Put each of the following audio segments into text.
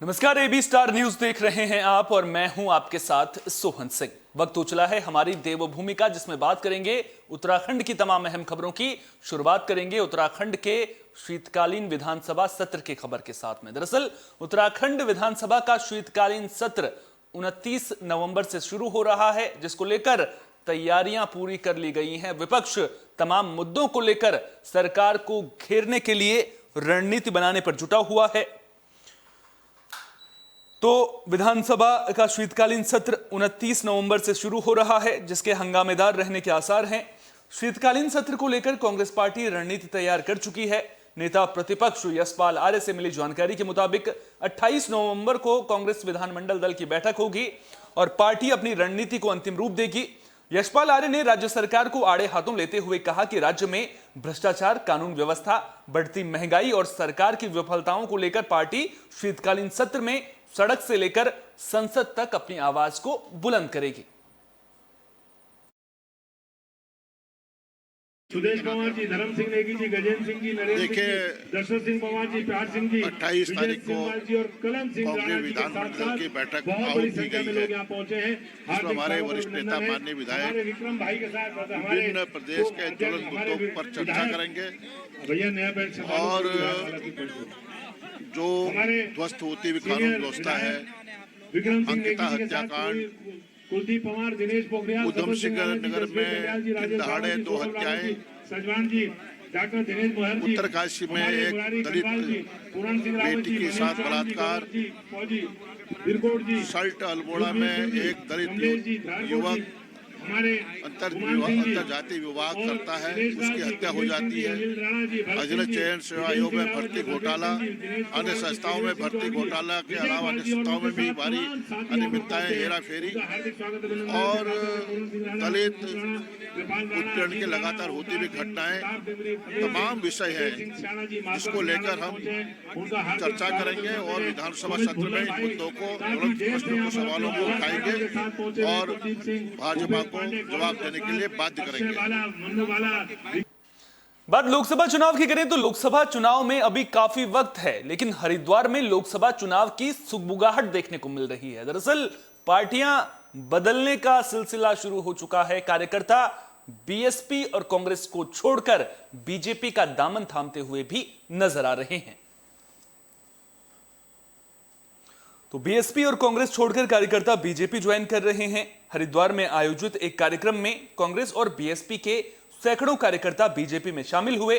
नमस्कार, AB star news देख रहे हैं आप और मैं हूं आपके साथ सोहन सिंह। वक्त हो चला है हमारी देवभूमि का, जिसमें बात करेंगे उत्तराखंड की तमाम अहम खबरों की। शुरुआत करेंगे उत्तराखंड के शीतकालीन विधानसभा सत्र की खबर के साथ में। दरअसल उत्तराखंड विधानसभा का शीतकालीन सत्र 29 नवंबर से शुरू हो रहा है, जिसको लेकर तैयारियां पूरी कर ली गई हैं। विपक्ष तमाम मुद्दों को लेकर सरकार को घेरने के लिए रणनीति बनाने पर जुटा हुआ है। तो विधानसभा का शीतकालीन सत्र 29 नवंबर से शुरू हो रहा है, जिसके हंगामेदार रहने के आसार हैं। शीतकालीन सत्र को लेकर कांग्रेस पार्टी रणनीति तैयार कर चुकी है। नेता प्रतिपक्ष यशपाल आर्य से मिली जानकारी के मुताबिक 28 नवंबर को कांग्रेस विधानमंडल दल की बैठक होगी और पार्टी अपनी रणनीति को अंतिम रूप देगी। यशपाल आर्य ने राज्य सरकार को आड़े हाथों लेते हुए कहा कि राज्य में भ्रष्टाचार, कानून व्यवस्था, बढ़ती महंगाई और सरकार की विफलताओं को लेकर पार्टी शीतकालीन सत्र में सड़क से लेकर संसद तक अपनी आवाज को बुलंद करेगी। सुदेश पवार जी, धर्म सिंह नेगी जी, गजेंद्र सिंह जी, नरेंद्र सिंह जी, दशरथ सिंह पवार जी, प्यार सिंह जी, 28 तारीख को और कलम सिंह कांग्रेस विधानमंडल की बैठक बहुत बड़ी आहूत की संख्या में गई लोग है। यहाँ पहुंचे हैं। इसमें हमारे वरिष्ठ नेता माननीय विधायक विक्रम भाई के साथ विभिन्न प्रदेश के ज्वलंत मुद्दों पर चर्चा करेंगे भैया नया बैठ और जो ध्वस्त होती हुई कानून व्यवस्था है, अंकिता हत्याकांड, कुलदीप पवार, दिनेश पोखरियाल, उधम सिंह नगर में दिन दहाड़े 2 हत्याएं, सजवान जी, डॉक्टर दिनेश मोहन जी, उत्तरकाशी में एक दलित बेटी के साथ बलात्कार, सल्ट अल्मोड़ा में एक दलित युवक अंतर जाति विवाह करता है, उसकी हत्या हो जाती है। अजय चयन सेवा आयोग में भर्ती घोटाला, अन्य संस्थाओं में भर्ती घोटाला के अलावा अन्य संस्थाओं में भी भारी अनियमितताएं, हेरा फेरी और दलित उत्पीड़न की लगातार होती हुई घटनाएं, तमाम विषय है जिसको लेकर हम चर्चा करेंगे और विधानसभा सत्र में इन मुद्दों को, प्रश्नों को, सवालों को उठाएंगे और भाजपा को जवाब देने के लिए बाध्य करेंगे। बात लोकसभा चुनाव की करें तो लोकसभा चुनाव में अभी काफी वक्त है, लेकिन हरिद्वार में लोकसभा चुनाव की सुगबुगाहट देखने को मिल रही है। दरअसल पार्टियां बदलने का सिलसिला शुरू हो चुका है। कार्यकर्ता बीएसपी और कांग्रेस को छोड़कर बीजेपी का दामन थामते हुए भी नजर आ रहे हैं। तो बीएसपी और कांग्रेस छोड़कर कार्यकर्ता बीजेपी ज्वाइन कर रहे हैं। हरिद्वार में आयोजित एक कार्यक्रम में कांग्रेस और बीएसपी के सैकड़ों कार्यकर्ता बीजेपी में शामिल हुए।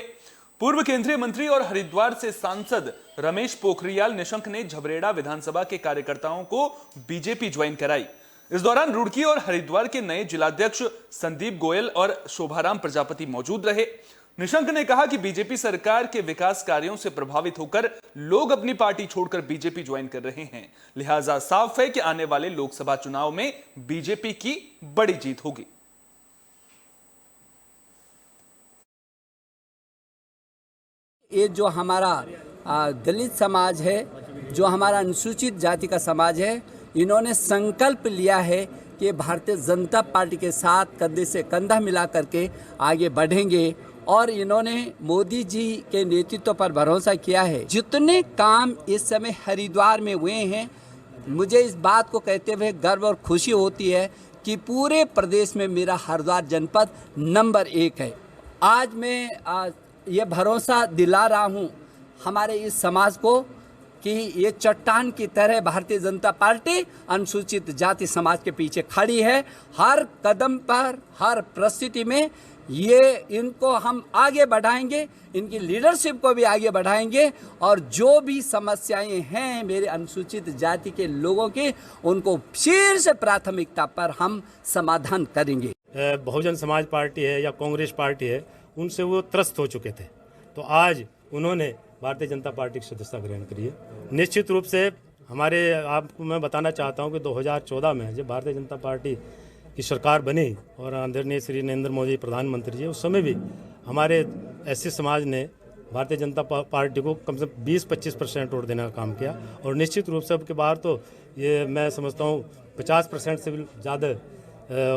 पूर्व केंद्रीय मंत्री और हरिद्वार से सांसद रमेश पोखरियाल निशंक ने झबरेड़ा विधानसभा के कार्यकर्ताओं को बीजेपी ज्वाइन कराई। इस दौरान रुड़की और हरिद्वार के नए जिलाध्यक्ष संदीप गोयल और शोभाराम प्रजापति मौजूद रहे। निशंक ने कहा कि बीजेपी सरकार के विकास कार्यों से प्रभावित होकर लोग अपनी पार्टी छोड़कर बीजेपी ज्वाइन कर रहे हैं, लिहाजा साफ है कि आने वाले लोकसभा चुनाव में बीजेपी की बड़ी जीत होगी। ये जो हमारा दलित समाज है, जो हमारा अनुसूचित जाति का समाज है, इन्होंने संकल्प लिया है कि भारतीय जनता पार्टी के साथ कंधे से कंधा मिला करके आगे बढ़ेंगे और इन्होंने मोदी जी के नेतृत्व पर भरोसा किया है। जितने काम इस समय हरिद्वार में हुए हैं, मुझे इस बात को कहते हुए गर्व और खुशी होती है कि पूरे प्रदेश में मेरा हरिद्वार जनपद नंबर 1 है। आज मैं ये भरोसा दिला रहा हूँ हमारे इस समाज को कि ये चट्टान की तरह भारतीय जनता पार्टी अनुसूचित जाति समाज के पीछे खड़ी है। हर कदम पर, हर परिस्थिति में ये इनको हम आगे बढ़ाएंगे, इनकी लीडरशिप को भी आगे बढ़ाएंगे और जो भी समस्याएं हैं मेरे अनुसूचित जाति के लोगों की, उनको शीर्ष प्राथमिकता पर हम समाधान करेंगे। बहुजन समाज पार्टी है या कांग्रेस पार्टी है, उनसे वो त्रस्त हो चुके थे, तो आज उन्होंने भारतीय जनता पार्टी की सदस्यता ग्रहण करी है। निश्चित रूप से हमारे, आपको मैं बताना चाहता हूं कि 2014 में जब भारतीय जनता पार्टी की सरकार बनी और आदरणीय श्री नरेंद्र मोदी प्रधानमंत्री जी, उस समय भी हमारे एससी समाज ने भारतीय जनता पार्टी को कम से कम 20-25% वोट देने का काम किया और निश्चित रूप से अब के बार तो ये मैं समझता हूँ 50% से भी ज़्यादा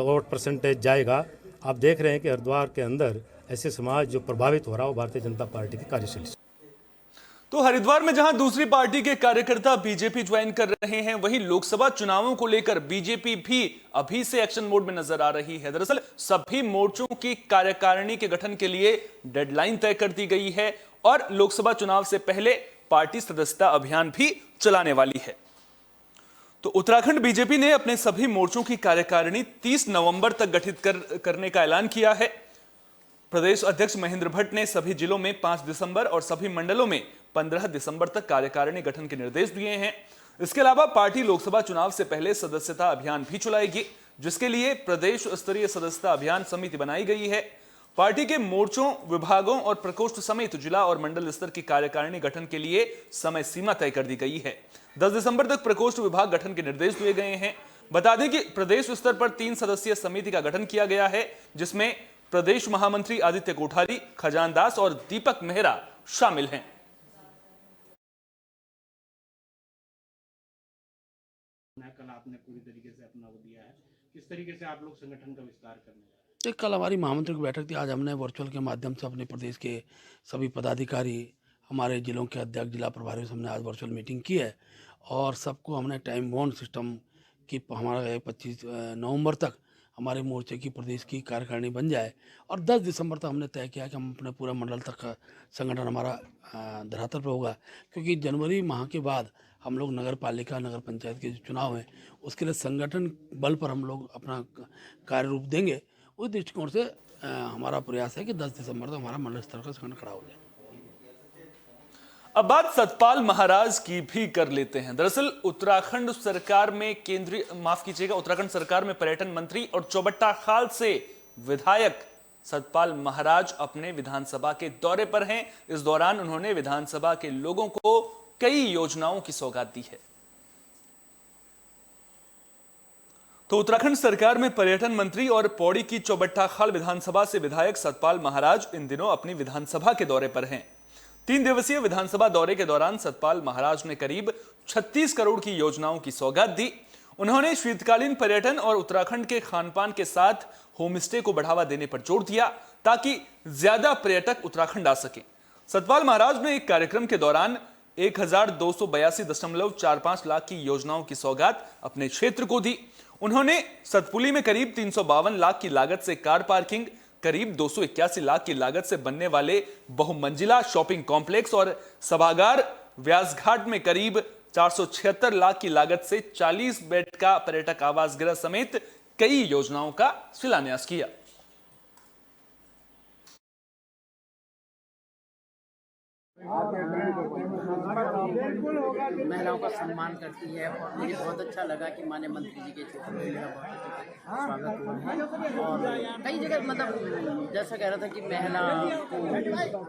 वोट परसेंटेज जाएगा। आप देख रहे हैं कि हरिद्वार के अंदर ऐसे समाज जो प्रभावित हो रहा हो भारतीय जनता पार्टी की कार्यशैली से। तो हरिद्वार में जहां दूसरी पार्टी के कार्यकर्ता बीजेपी ज्वाइन कर रहे हैं, वहीं लोकसभा चुनावों को लेकर बीजेपी भी अभी से एक्शन मोड में नजर आ रही है। दरअसल सभी मोर्चों की कार्यकारिणी के गठन के लिए डेडलाइन तय कर दी गई है और लोकसभा चुनाव से पहले पार्टी सदस्यता अभियान भी चलाने वाली है। तो उत्तराखंड बीजेपी ने अपने सभी मोर्चों की कार्यकारिणी 30 नवंबर तक गठित करने का ऐलान किया है। प्रदेश अध्यक्ष महेंद्र भट्ट ने सभी जिलों में 5 दिसंबर और सभी मंडलों में 15 दिसंबर तक कार्यकारिणी गठन के निर्देश दिए हैं। इसके अलावा पार्टी लोकसभा चुनाव से पहले सदस्यता अभियान भी चलाएगी, जिसके लिए प्रदेश स्तरीय सदस्यता अभियान समिति बनाई गई है। पार्टी के मोर्चों, विभागों और प्रकोष्ठ समेत जिला और मंडल स्तर की कार्यकारिणी गठन के लिए समय सीमा तय कर दी गई है। 10 दिसंबर तक प्रकोष्ठ विभाग गठन के निर्देश दिए गए हैं। बता दें कि प्रदेश स्तर पर 3 सदस्यीय समिति का गठन किया गया है, जिसमें प्रदेश महामंत्री आदित्य कोठारी, खजान दास और दीपक मेहरा शामिल हैं। कल आपने पूरी तरीके से अपना वो दिया है, किस तरीके से आप लोग संगठन का विस्तार करने जा रहे हैं? कल हमारी महामंत्री की बैठक थी। आज हमने वर्चुअल के माध्यम से अपने प्रदेश के सभी पदाधिकारी, हमारे जिलों के अध्यक्ष, जिला प्रभारी से हमने आज वर्चुअल मीटिंग की है और सबको हमने टाइम बाउंड सिस्टम की हमारा 25 नवंबर तक हमारे मोर्चे की प्रदेश की कार्यकारिणी बन जाए और 10 दिसंबर तक हमने तय किया कि हम अपने पूरा मंडल तक का संगठन हमारा धरातल पर होगा, क्योंकि जनवरी माह के बाद हम लोग नगर पालिका, नगर पंचायत के जो चुनाव हैं उसके लिए संगठन बल पर हम लोग अपना कार्य रूप देंगे। उस दृष्टिकोण से हमारा प्रयास है कि 10 दिसंबर तक हमारा मंडल स्तर का संगठन खड़ा हो जाए। अब बात सतपाल महाराज की भी कर लेते हैं। दरअसल उत्तराखंड सरकार में उत्तराखंड सरकार में पर्यटन मंत्री और चौबट्टा खाल से विधायक सतपाल महाराज अपने विधानसभा के दौरे पर हैं। इस दौरान उन्होंने विधानसभा के लोगों को कई योजनाओं की सौगात दी है। तो उत्तराखंड सरकार में पर्यटन मंत्री और पौड़ी की चौबट्टा खाल विधानसभा से विधायक सतपाल महाराज इन दिनों अपनी विधानसभा के दौरे पर हैं। 3 दिवसीय विधानसभा दौरे के दौरान सतपाल महाराज ने करीब 36 करोड़ की योजनाओं की सौगात दी। उन्होंने शीतकालीन पर्यटन और उत्तराखंड के खानपान के साथ होमस्टे को बढ़ावा देने पर जोर दिया, ताकि ज्यादा पर्यटक उत्तराखंड आ सकें। सतपाल महाराज ने एक कार्यक्रम के दौरान 1282.45 लाख की योजनाओं की सौगात अपने क्षेत्र को दी। उन्होंने सतपुली में करीब 352 लाख की लागत से कार पार्किंग, करीब 281 लाख की लागत से बनने वाले बहुमंजिला शॉपिंग कॉम्प्लेक्स और सभागार, व्यासघाट में करीब 476 लाख की लागत से 40 बेड का पर्यटक आवास गृह समेत कई योजनाओं का शिलान्यास किया। महिलाओं का सम्मान करती है और मुझे बहुत अच्छा लगा कि माननीय मंत्री जी के क्षेत्र में मेरा बहुत अच्छा स्वागत हुआ है। और कई जगह मतलब जैसा कह रहा था कि महिला को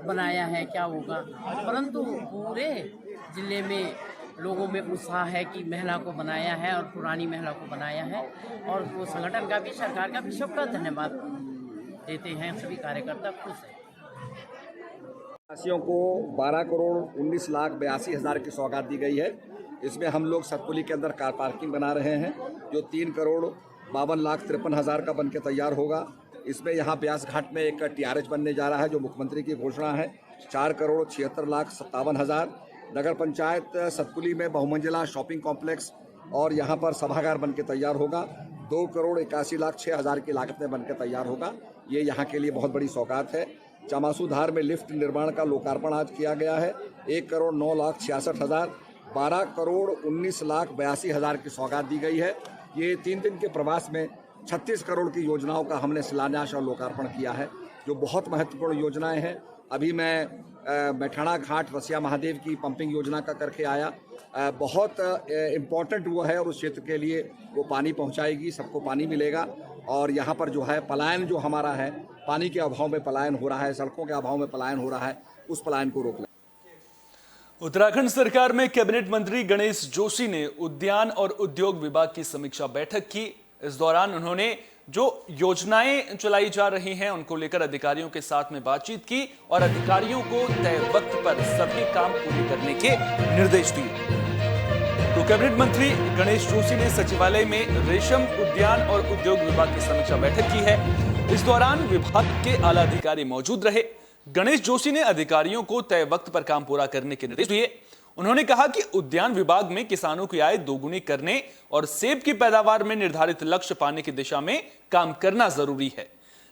बनाया है, क्या होगा, परंतु पूरे जिले में लोगों में उत्साह है कि महिला को बनाया है और पुरानी महिला को बनाया है। और वो संगठन का भी, सरकार का भी सबका धन्यवाद देते हैं। सभी कार्यकर्ता खुश हैं। वासियों को 12 करोड़ 19 लाख 82 हज़ार की सौगात दी गई है। इसमें हम लोग सतपुली के अंदर कार पार्किंग बना रहे हैं, जो 3 करोड़ 52 लाख 53 हज़ार का बनके तैयार होगा। इसमें यहाँ ब्यास घाट में एक TRH बनने जा रहा है, जो मुख्यमंत्री की घोषणा है। 4 करोड़ 76 लाख 57 हज़ार। नगर पंचायत सतपुली में बहुमंजिला शॉपिंग कॉम्प्लेक्स और यहाँ पर सभागार बनके तैयार होगा। 2 करोड़ 81 लाख 6 हज़ार की लागत में बनके तैयार होगा। ये यहाँ के लिए बहुत बड़ी सौगात है। चामासूधार में लिफ्ट निर्माण का लोकार्पण आज किया गया है। 1 करोड़ 9 लाख 66 हज़ार। 12 करोड़ 19 लाख 82 हज़ार की सौगात दी गई है। ये 3 दिन के प्रवास में 36 करोड़ की योजनाओं का हमने शिलान्यास और लोकार्पण किया है, जो बहुत महत्वपूर्ण योजनाएं हैं। अभी मैं मैठाणा घाट रसिया महादेव की पंपिंग योजना का करके आया। बहुत इम्पोर्टेंट वो है और उस क्षेत्र के लिए वो पानी पहुंचाएगी, सबको पानी मिलेगा। और यहाँ पर जो है पलायन जो हमारा है, पानी के अभाव में पलायन हो रहा है, सड़कों के अभाव में पलायन हो रहा है, उस पलायन को रोकना। उत्तराखंड सरकार में कैबिनेट मंत्री गणेश जोशी ने उद्यान और उद्योग विभाग की समीक्षा बैठक की। इस दौरान उन्होंने जो योजनाएं चलाई जा रही हैं उनको लेकर अधिकारियों के साथ में बातचीत की और अधिकारियों को तय वक्त पर सभी काम पूरे करने के निर्देश दिए। तो कैबिनेट मंत्री गणेश जोशी ने सचिवालय में रेशम, उद्यान और उद्योग विभाग की समीक्षा बैठक की है। इस दौरान विभाग के आला अधिकारी मौजूद रहे। गणेश जोशी ने अधिकारियों को तय वक्त पर काम पूरा करने के निर्देश दिए। उन्होंने कहा कि उद्यान विभाग में किसानों की आय दोगुनी करने और सेब की पैदावार में निर्धारित लक्ष्य पाने की दिशा में काम करना जरूरी है।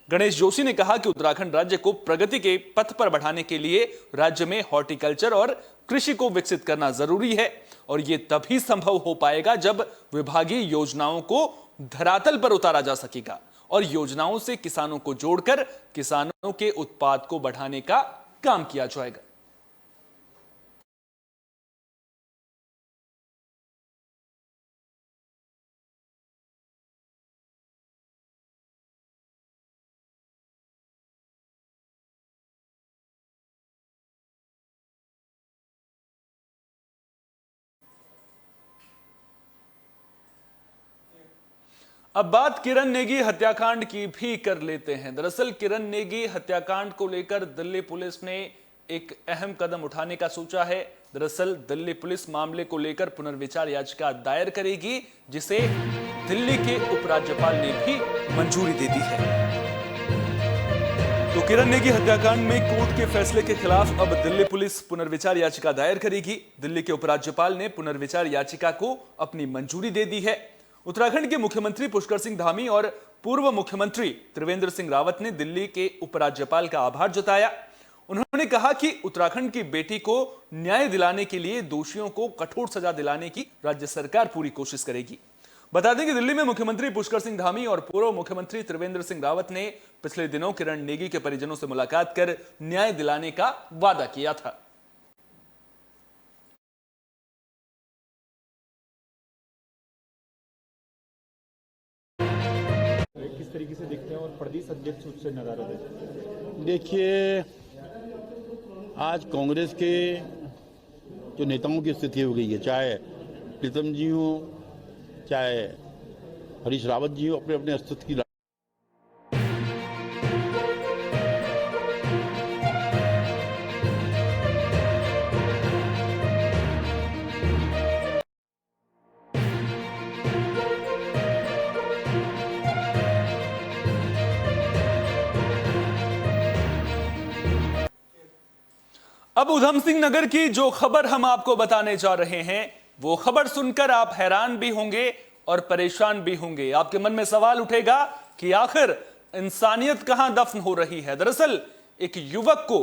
गणेश जोशी ने कहा कि उत्तराखंड राज्य को प्रगति के पथ पर बढ़ाने के लिए राज्य में हॉर्टिकल्चर और कृषि को विकसित करना जरूरी है और यह तभी संभव हो पाएगा जब विभागीय योजनाओं को धरातल पर उतारा जा सकेगा और योजनाओं से किसानों को जोड़कर किसानों के उत्पाद को बढ़ाने का काम किया जाएगा। अब बात किरण नेगी हत्याकांड की भी कर लेते हैं। दरअसल किरण नेगी हत्याकांड को लेकर दिल्ली पुलिस ने एक अहम कदम उठाने का सोचा है। दरअसल दिल्ली पुलिस मामले को लेकर पुनर्विचार याचिका दायर करेगी, जिसे दिल्ली के उपराज्यपाल ने भी मंजूरी दे दी है। तो किरण नेगी हत्याकांड में कोर्ट के फैसले के खिलाफ अब दिल्ली पुलिस पुनर्विचार याचिका दायर करेगी। दिल्ली के उपराज्यपाल ने पुनर्विचार याचिका को अपनी मंजूरी दे दी है। उत्तराखंड के मुख्यमंत्री पुष्कर सिंह धामी और पूर्व मुख्यमंत्री त्रिवेंद्र सिंह रावत ने दिल्ली के उपराज्यपाल का आभार जताया। उन्होंने कहा कि उत्तराखंड की बेटी को न्याय दिलाने के लिए दोषियों को कठोर सजा दिलाने की राज्य सरकार पूरी कोशिश करेगी। बता दें कि दिल्ली में मुख्यमंत्री पुष्कर सिंह धामी और पूर्व मुख्यमंत्री त्रिवेंद्र सिंह रावत ने पिछले दिनों किरण नेगी के परिजनों से मुलाकात कर न्याय दिलाने का वादा किया था। किस तरीके से देखते हैं और प्रदेश अध्यक्ष उससे नाराज है? देखिए, आज कांग्रेस के जो नेताओं की स्थिति हो गई है, चाहे प्रीतम जी हो चाहे हरीश रावत जी हो, अपने अपने अस्तित्व की अब उधम सिंह नगर की जो खबर हम आपको बताने जा रहे हैं, वो खबर सुनकर आप हैरान भी होंगे और परेशान भी होंगे। आपके मन में सवाल उठेगा कि आखिर इंसानियत कहां दफन हो रही है। दरअसल एक युवक को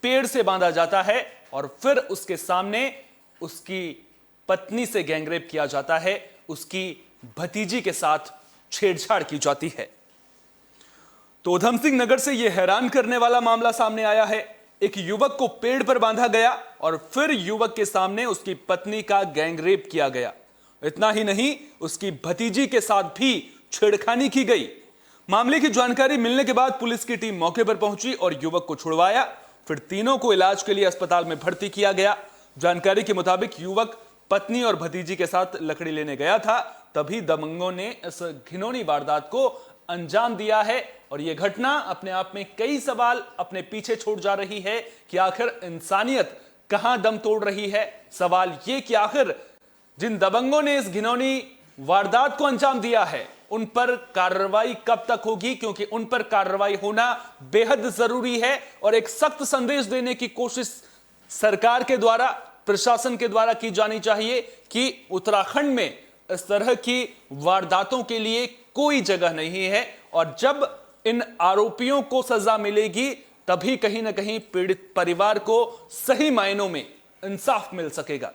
पेड़ से बांधा जाता है और फिर उसके सामने उसकी पत्नी से गैंगरेप किया जाता है, उसकी भतीजी के साथ छेड़छाड़ की जाती है। तो उधम सिंह नगर से यह हैरान करने वाला मामला सामने आया है। एक युवक को पेड़ पर बांधा गया और फिर युवक के सामने उसकी पत्नी का गैंगरेप किया गया। इतना ही नहीं, उसकी भतीजी के साथ भी छेड़खानी की गई। मामले की जानकारी मिलने के बाद पुलिस की टीम मौके पर पहुंची और युवक को छुड़वाया। फिर तीनों को इलाज के लिए अस्पताल में भर्ती किया गया। जानकारी के मुताबिक युवक पत्नी और भतीजी के साथ लकड़ी लेने गया था, तभी दबंगों ने इस घिनौनी वारदात को अंजाम दिया है। और यह घटना अपने आप में कई सवाल अपने पीछे छोड़ जा रही है कि आखिर इंसानियत कहां दम तोड़ रही है। सवाल यह कि आखिर जिन दबंगों ने इस घिनौनी वारदात को अंजाम दिया है, उन पर कार्रवाई कब तक होगी, क्योंकि उन पर कार्रवाई होना बेहद जरूरी है और एक सख्त संदेश देने की कोशिश सरकार के द्वारा, प्रशासन के द्वारा की जानी चाहिए कि उत्तराखंड में इस तरह की वारदातों के लिए कोई जगह नहीं है और जब इन आरोपियों को सजा मिलेगी तभी कहीं ना कहीं पीड़ित परिवार को सही मायनों में इंसाफ मिल सकेगा।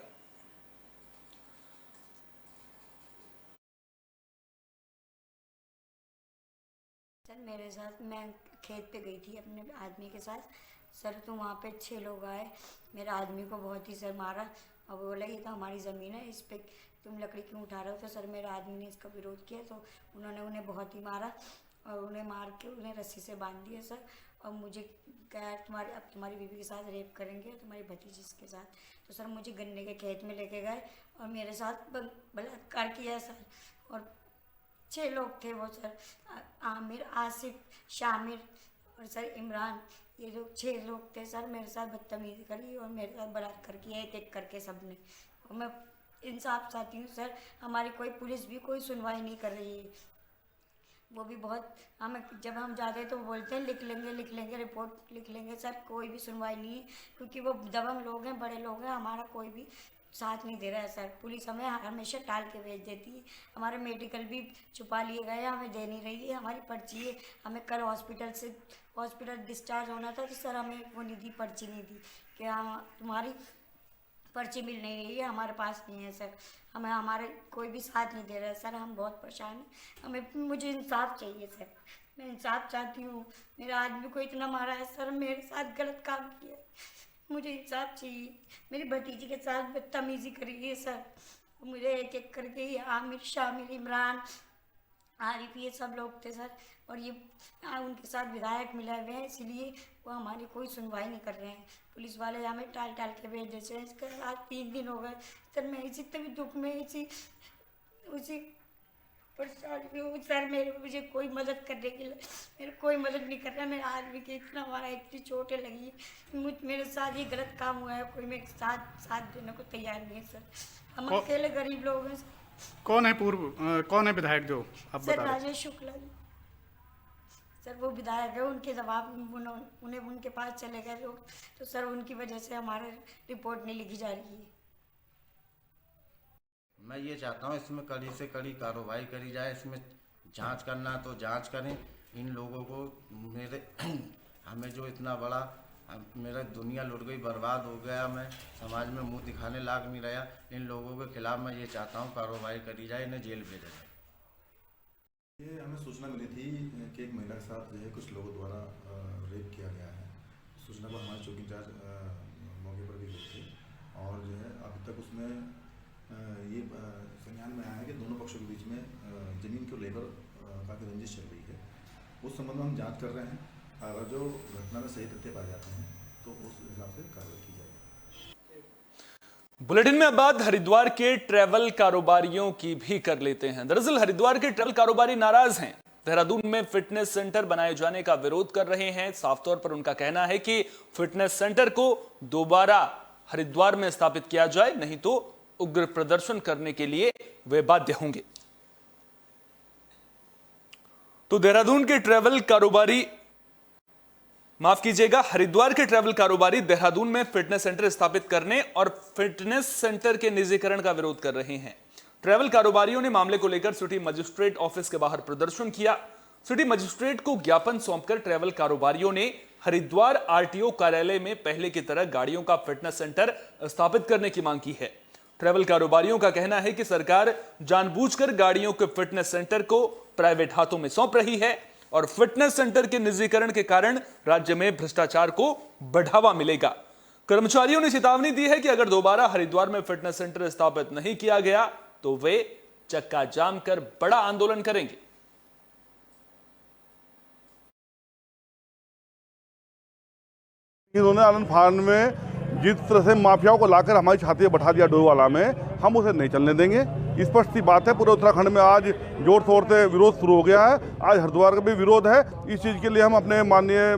सर मेरे साथ, मैं खेत पे गई थी अपने आदमी के साथ सर, तो वहाँ पे 6 लोग आए, मेरे आदमी को बहुत ही सर मारा और बोला ये तो हमारी ज़मीन है, इस पे तुम लकड़ी क्यों उठा रहे हो। तो सर मेरे आदमी ने इसका विरोध किया तो उन्होंने उन्हें बहुत ही मारा और उन्हें मार के उन्हें रस्सी से बांध दिया सर। और मुझे कहा अब तुम्हारी बीवी के साथ रेप करेंगे, तुम्हारी भतीजी के साथ। तो सर मुझे गन्ने के खेत में लेके गए और मेरे साथ बलात्कार किया सर। और 6 लोग थे वो सर, आमिर, आसिफ, शामिर और सर इमरान, ये लोग 6 लोग थे सर। मेरे साथ बदतमीजी करी और मेरे साथ बलात्कार किया एक करके सबने। और मैं इंसाफ चाहती हूँ सर, हमारी कोई पुलिस भी कोई सुनवाई नहीं कर रही है। वो भी बहुत हमें, जब हम जाते हैं तो वो बोलते हैं लिख लेंगे रिपोर्ट लिख लेंगे। सर कोई भी सुनवाई नहीं है, क्योंकि वो दबंग लोग हैं, बड़े लोग हैं, हमारा कोई भी साथ नहीं दे रहा है। सर पुलिस हमें हमेशा टाल के भेज देती है। हमारे मेडिकल भी छुपा लिए गए, हमें दे नहीं रही है। हमारी पर्ची है, हमें कल हॉस्पिटल डिस्चार्ज होना था, तो सर हमें वो नहीं दी, पर्ची नहीं दी कि हम तुम्हारी पर्ची मिल नहीं रही है, हमारे पास नहीं है। सर हमें हमारे कोई भी साथ नहीं दे रहा है। सर हम बहुत परेशान हैं, मुझे इंसाफ चाहिए। सर मैं इंसाफ चाहती हूँ। मेरे आदमी को इतना मारा है सर, मेरे साथ गलत काम किया है, मुझे इंसाफ चाहिए। मेरी भतीजी के साथ बदतमीजी करी है सर, मुझे एक एक करके ये आमिर, शामिर, इमरान, आरिफ, ये सब लोग थे सर, और ये उनके साथ विधायक मिले हुए हैं, इसलिए वो हमारी कोई सुनवाई नहीं कर रहे हैं। पुलिस वाले हमें टाल के भेज देते हैं। इसके आज 3 दिन हो गए सर, मैं इसी तभी दुख में उसी परेशानी हूँ सर। मुझे कोई मदद करने के लिए मेरे कोई मदद नहीं कर रहा। मेरे आदमी के इतना हमारा इतनी चोटें लगी है, मेरे साथ ये गलत काम हुआ है, कोई मेरे साथ देने को तैयार नहीं है सर। हम अकेले गरीब लोग हैं। कौन है विधायक जो आप बता सर? रहे? राजेश शुक्ला जी सर, वो विधायक है। उनके दबाव उन्हें उनके पास चले गए लोग, तो सर उनकी वजह से हमारे रिपोर्ट नहीं लिखी जा रही है। मैं ये चाहता हूँ इसमें कड़ी से कड़ी कार्रवाई करी जाए। इसमें जांच करना तो जांच करें। इन लोगों को हमें जो इतना बड़ा मेरा दुनिया लुट गई, बर्बाद हो गया, मैं समाज में मुंह दिखाने लायक नहीं रहा। इन लोगों के खिलाफ मैं ये चाहता हूँ कार्रवाई करी जाए, इन्हें जेल भेजा जाए। ये हमें सूचना मिली थी कि एक महिला के साथ जो है कुछ लोगों द्वारा रेप किया गया है। सूचना को हमारे चौकी इंचार्ज मौके पर भी गए थे, और जो है अभी तक उसमें ये संज्ञान में आया है कि दोनों पक्षों के बीच में ज़मीन को लेकर काफ़ी रंजिश चल रही है। उस संबंध में हम जांच कर रहे हैं। अगर जो घटना में सही तथ्य पाए जाते हैं तो उस हिसाब से कार्रवाई की जाएगी। बुलेटिन में अब बात हरिद्वार के ट्रैवल कारोबारियों की भी कर लेते हैं। दरअसल हरिद्वार के ट्रैवल कारोबारी नाराज हैं। देहरादून में फिटनेस सेंटर बनाए जाने का विरोध कर रहे हैं। साफ तौर पर उनका कहना है कि फिटनेस सेंटर को दोबारा हरिद्वार में स्थापित किया जाए, नहीं तो उग्र प्रदर्शन करने के लिए वे बाध्य होंगे। तो देहरादून के ट्रैवल कारोबारी, माफ कीजिएगा, हरिद्वार के ट्रैवल कारोबारी देहरादून में फिटनेस सेंटर स्थापित करने और फिटनेस सेंटर के निजीकरण का विरोध कर रहे हैं। ट्रैवल कारोबारियों ने मामले को लेकर सिटी मजिस्ट्रेट ऑफिस के बाहर प्रदर्शन किया। सिटी मजिस्ट्रेट को ज्ञापन सौंपकर ट्रैवल कारोबारियों ने हरिद्वार आरटीओ कार्यालय में पहले की तरह गाड़ियों का फिटनेस सेंटर स्थापित करने की मांग की है। ट्रैवल कारोबारियों का कहना है कि सरकार जानबूझकर गाड़ियों के फिटनेस सेंटर को प्राइवेट हाथों में सौंप रही है और फिटनेस सेंटर के निजीकरण के कारण राज्य में भ्रष्टाचार को बढ़ावा मिलेगा। कर्मचारियों ने चेतावनी दी है कि अगर दोबारा हरिद्वार में फिटनेस सेंटर स्थापित नहीं किया गया तो वे चक्का जाम कर बड़ा आंदोलन करेंगे। इन्होंने आनंद फार्म में जिस तरह से माफियाओं को लाकर हमारी छातियां बैठा दिया डोईवाला में, हम उसे नहीं चलने देंगे। स्पष्ट सी बात है, पूरे उत्तराखंड में आज जोर शोर से विरोध शुरू हो गया है। आज हरिद्वार का भी विरोध है। इस चीज़ के लिए हम अपने माननीय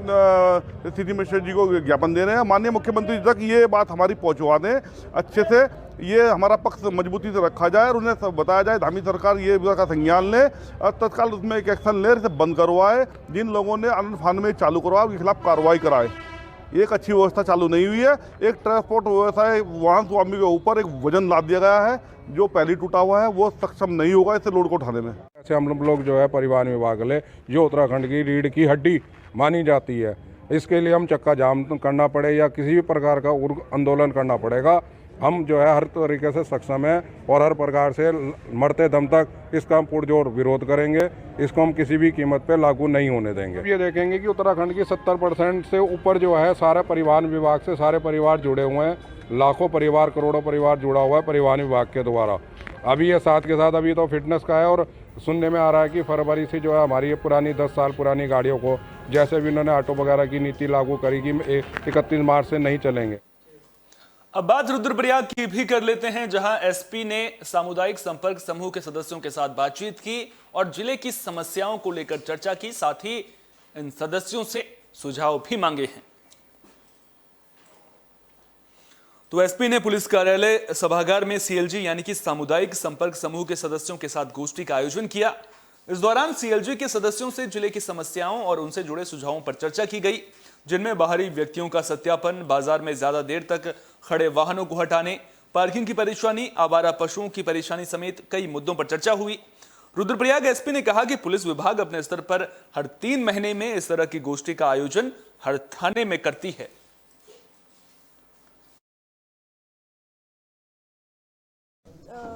सिटी मजिस्ट्रेट जी को ज्ञापन दे रहे हैं। माननीय मुख्यमंत्री जी तक ये बात हमारी पहुंचवा दें, अच्छे से ये हमारा पक्ष मजबूती से रखा जाए और उन्हें सब बताया जाए। धामी सरकार ये का संज्ञान ले और तत्काल उसमें एक एक्शन ले, इसे बंद करवाए। जिन लोगों ने आनंद फार्म में चालू करवाया उनके खिलाफ कार्रवाई कराए। एक अच्छी व्यवस्था चालू नहीं हुई है। एक ट्रांसपोर्ट व्यवसाय वाहन स्वामी के ऊपर एक वजन लाद दिया गया है जो पहले टूटा हुआ है, वो सक्षम नहीं होगा इसे लोड को उठाने में। ऐसे हम लोग जो है परिवहन विभाग ले जो उत्तराखंड की रीढ़ की हड्डी मानी जाती है, इसके लिए हम चक्का जाम करना पड़े या किसी भी प्रकार का आंदोलन करना पड़ेगा। हम जो है हर तरीके से सक्षम है और हर प्रकार से मरते दम तक इसका हम पुरजोर विरोध करेंगे। इसको हम किसी भी कीमत पे लागू नहीं होने देंगे। ये देखेंगे कि उत्तराखंड की 70% से ऊपर जो है सारे परिवहन विभाग से सारे परिवार जुड़े हुए हैं। लाखों परिवार, करोड़ों परिवार जुड़ा हुआ है परिवहन विभाग के द्वारा। अभी ये साथ के साथ अभी तो फिटनेस का है और सुनने में आ रहा है कि फरवरी से जो है हमारी ये पुरानी 10 साल पुरानी गाड़ियों को, जैसे भी उन्होंने ऑटो वगैरह की नीति लागू करी कि 31 मार्च से नहीं चलेंगे। अब बात रुद्रप्रयाग की भी कर लेते हैं, जहां एसपी ने सामुदायिक संपर्क समूह के सदस्यों के साथ बातचीत की और जिले की समस्याओं को लेकर चर्चा की। साथ ही इन सदस्यों से सुझाव भी मांगे हैं। तो एसपी ने पुलिस कार्यालय सभागार में सीएलजी यानी कि सामुदायिक संपर्क समूह के सदस्यों के साथ गोष्ठी का आयोजन किया। इस दौरान सीएलजी के सदस्यों से जिले की समस्याओं और उनसे जुड़े सुझावों पर चर्चा की गई, जिनमें बाहरी व्यक्तियों का सत्यापन, बाजार में ज्यादा देर तक खड़े वाहनों को हटाने, पार्किंग की परेशानी, आवारा पशुओं की परेशानी समेत कई मुद्दों पर चर्चा हुई। रुद्रप्रयाग एसपी ने कहा कि पुलिस विभाग अपने स्तर पर हर 3 महीने में इस तरह की गोष्ठी का आयोजन हर थाने में करती है।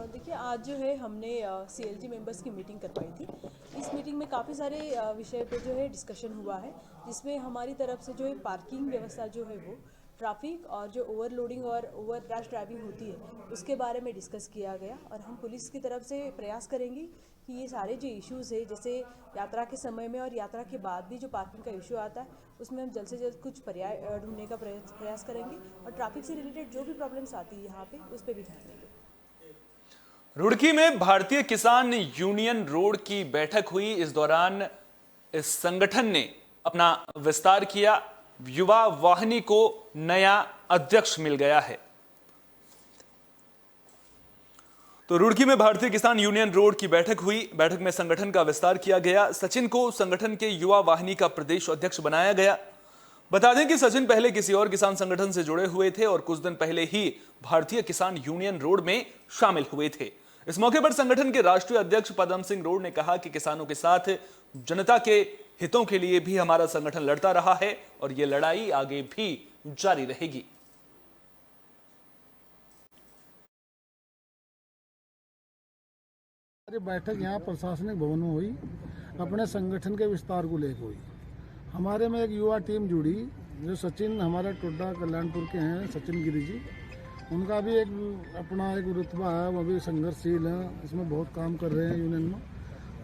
देखिए, आज जो है हमने सीएलजी मेंबर्स की मीटिंग करवाई थी। इस मीटिंग में काफ़ी सारे विषय पे जो है डिस्कशन हुआ है, जिसमें हमारी तरफ से जो है पार्किंग व्यवस्था जो है वो, ट्रैफिक और जो ओवरलोडिंग और ओवर रैश ड्राइविंग होती है उसके बारे में डिस्कस किया गया। और हम पुलिस की तरफ से प्रयास करेंगे कि ये सारे जो इश्यूज़ है, जैसे यात्रा के समय में और यात्रा के बाद भी जो पार्किंग का इशू आता है, उसमें हम जल्द से जल्द कुछ पर्याय ढूंढने का प्रयास करेंगे। और ट्रैफिक से रिलेटेड जो भी प्रॉब्लम्स आती है यहाँ पे, उस पर भी ध्यान देंगे। रुड़की में भारतीय किसान यूनियन रोड की बैठक हुई। इस दौरान इस संगठन ने अपना विस्तार किया। युवा वाहिनी को नया अध्यक्ष मिल गया है। तो रुड़की में भारतीय किसान यूनियन रोड की बैठक हुई। बैठक में संगठन का विस्तार किया गया। सचिन को संगठन के युवा वाहिनी का प्रदेश अध्यक्ष बनाया गया। बता दें कि सचिन पहले किसी और किसान संगठन से जुड़े हुए थे और कुछ दिन पहले ही भारतीय किसान यूनियन रोड में शामिल हुए थे। इस मौके पर संगठन के राष्ट्रीय अध्यक्ष पदम सिंह रोड ने कहा कि किसानों के साथ जनता के हितों के लिए भी हमारा संगठन लड़ता रहा है और ये लड़ाई आगे भी जारी रहेगी। बैठक यहाँ प्रशासनिक भवन में हुई, अपने संगठन के विस्तार को लेकर हुई। हमारे में एक युवा टीम जुड़ी, जो सचिन हमारे टोडा कल्याणपुर के हैं, सचिन गिरी जी। उनका भी एक अपना एक रुतबा है, वो भी संघर्षशील है, इसमें बहुत काम कर रहे हैं यूनियन में।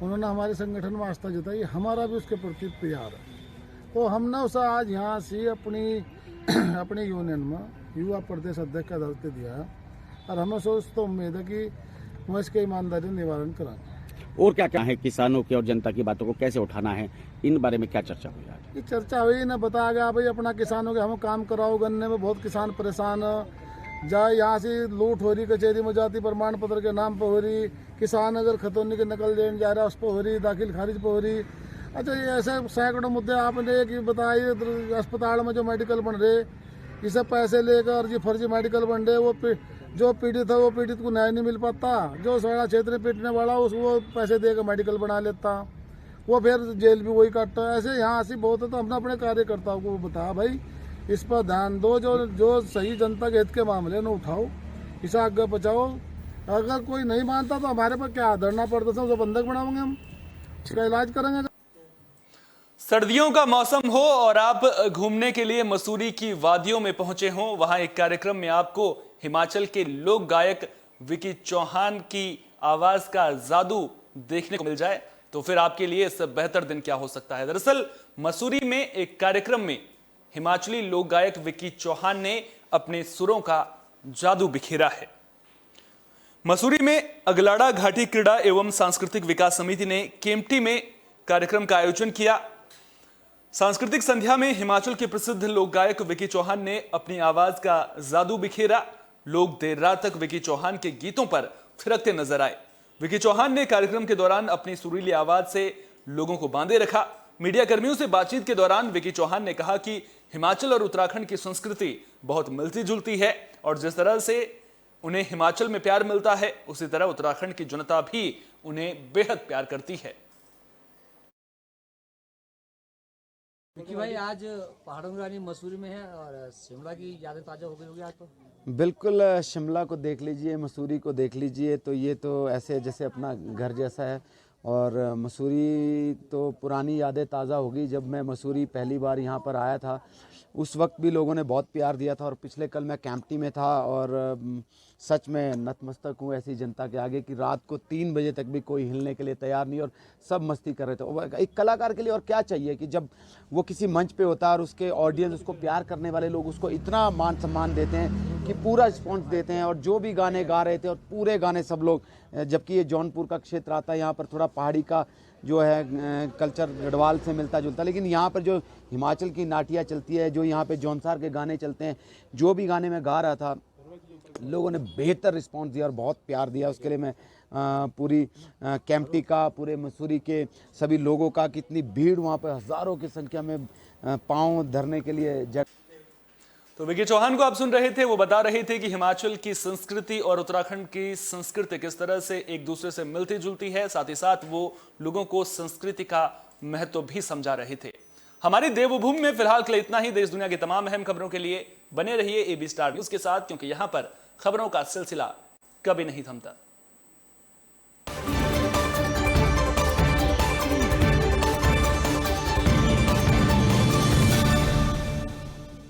उन्होंने हमारे संगठन में आस्था जताई, हमारा भी उसके प्रति तैयार है। तो हमने उसे आज यहाँ से अपनी यूनियन में युवा प्रदेश अध्यक्ष का दायित्व दिया है और हमें तो उम्मीद है कि वो इसके ईमानदारी निवारण कराएंगे। और क्या क्या है किसानों की और जनता की बातों को कैसे उठाना है, इन बारे में क्या चर्चा हुई आज? ये चर्चा हुई ना, बताया गया भाई अपना किसानों के हम काम कराओ। गन्ने में बहुत किसान परेशान है, जाए यहाँ से लूट हो रही, कचहरी में जाति प्रमाण पत्र के नाम पर हो रही, किसान अगर खतौनी की नकल देने जा रहा है उस पर हो रही, दाखिल खारिज पर हो रही। अच्छा, ये ऐसे सैकड़ों मुद्दे आपने एक बताइए। अस्पताल में जो मेडिकल बन रहे, ये सब पैसे लेकर जो फर्जी मेडिकल बन रहे, वो जो पीड़ित है वो पीड़ित को न्याय नहीं मिल पाता। जो सारा क्षेत्र में पीटने वाला उसको पैसे देकर मेडिकल बना लेता, वो फिर जेल भी वही काटता है। ऐसे यहाँ से बहुत है। तो हमने अपने कार्यकर्ताओं को बताया भाई इस पर ध्यान दो, जो सही जनता के हित के मामले न उठाओ, इसे आगे बचाओ। अगर कोई नहीं मानता तो हमारे पर क्या धरना पड़ता था, उसे बंधक बनाओगे, हम इसका इलाज करेंगे। सर्दियों का मौसम हो और आप घूमने के लिए मसूरी की वादियों में पहुंचे हों, वहां एक कार्यक्रम में आपको हिमाचल के लोक गायक विकी चौहान की आवाज का जादू देखने को मिल जाए, तो फिर आपके लिए इससे बेहतर दिन क्या हो सकता है। दरअसल मसूरी में एक कार्यक्रम में हिमाचली लोक गायक विकी चौहान ने अपने सुरों का जादू बिखेरा है। मसूरी में अगलाड़ा घाटी क्रीड़ा एवं सांस्कृतिक विकास समिति ने केम्प्टी में कार्यक्रम का आयोजन किया। सांस्कृतिक संध्या में हिमाचल के प्रसिद्ध लोक गायक विकी चौहान ने अपनी आवाज का जादू बिखेरा। लोग देर रात तक विकी चौहान के गीतों पर थिरकते नजर आए। विकी चौहान ने कार्यक्रम के दौरान अपनी सुरीली आवाज से लोगों को बांधे रखा। मीडिया कर्मियों से बातचीत के दौरान विकी चौहान ने कहा कि हिमाचल और उत्तराखंड की संस्कृति बहुत मिलती जुलती है और जिस तरह से उन्हें हिमाचल में प्यार मिलता है, उसी तरह उत्तराखंड की जनता भी उन्हें बेहद प्यार करती है। विकी भाई, आज पहाड़ों की रानी मसूरी में है और शिमला की यादें ताज़ा हो गई होगी आज तो? बिल्कुल, शिमला को देख लीजिए, मसूरी को देख लीजिए, तो ये तो ऐसे जैसे अपना घर जैसा है। और मसूरी तो पुरानी यादें ताज़ा होगी। जब मैं मसूरी पहली बार यहाँ पर आया था उस वक्त भी लोगों ने बहुत प्यार दिया था। और पिछले कल मैं कैंपटी में था और सच में नतमस्तक हूँ ऐसी जनता के आगे कि रात को 3 बजे तक भी कोई हिलने के लिए तैयार नहीं और सब मस्ती कर रहे थे। एक कलाकार के लिए और क्या चाहिए कि जब वो किसी मंच पे होता है और उसके ऑडियंस, उसको प्यार करने वाले लोग उसको इतना मान सम्मान देते हैं कि पूरा रिस्पॉन्स देते हैं। और जो भी गाने गा रहे थे और पूरे गाने सब लोग, जबकि ये जौनपुर का क्षेत्र आता है, यहाँ पर थोड़ा पहाड़ी का जो है कल्चर गढ़वाल से मिलता जुलता, लेकिन यहाँ पर जो हिमाचल की नाटियाँ चलती है, जो यहाँ पे जौनसार के गाने चलते हैं, जो भी गाने में गा रहा था लोगों ने बेहतर रिस्पांस दिया और बहुत प्यार दिया। उसके लिए मैं पूरी कैंपटी का, पूरे मसूरी के सभी लोगों का, कितनी भीड़ वहाँ पे हज़ारों की संख्या में पाँव धरने के लिए तो विकी चौहान को आप सुन रहे थे, वो बता रहे थे कि हिमाचल की संस्कृति और उत्तराखंड की संस्कृति किस तरह से एक दूसरे से मिलती जुलती है। साथ ही साथ वो लोगों को संस्कृति का महत्व भी समझा रहे थे। हमारी देवभूमि में फिलहाल के लिए इतना ही। देश दुनिया की तमाम अहम खबरों के लिए बने रहिए AB स्टार न्यूज के साथ, क्योंकि यहां पर खबरों का सिलसिला कभी नहीं थमता।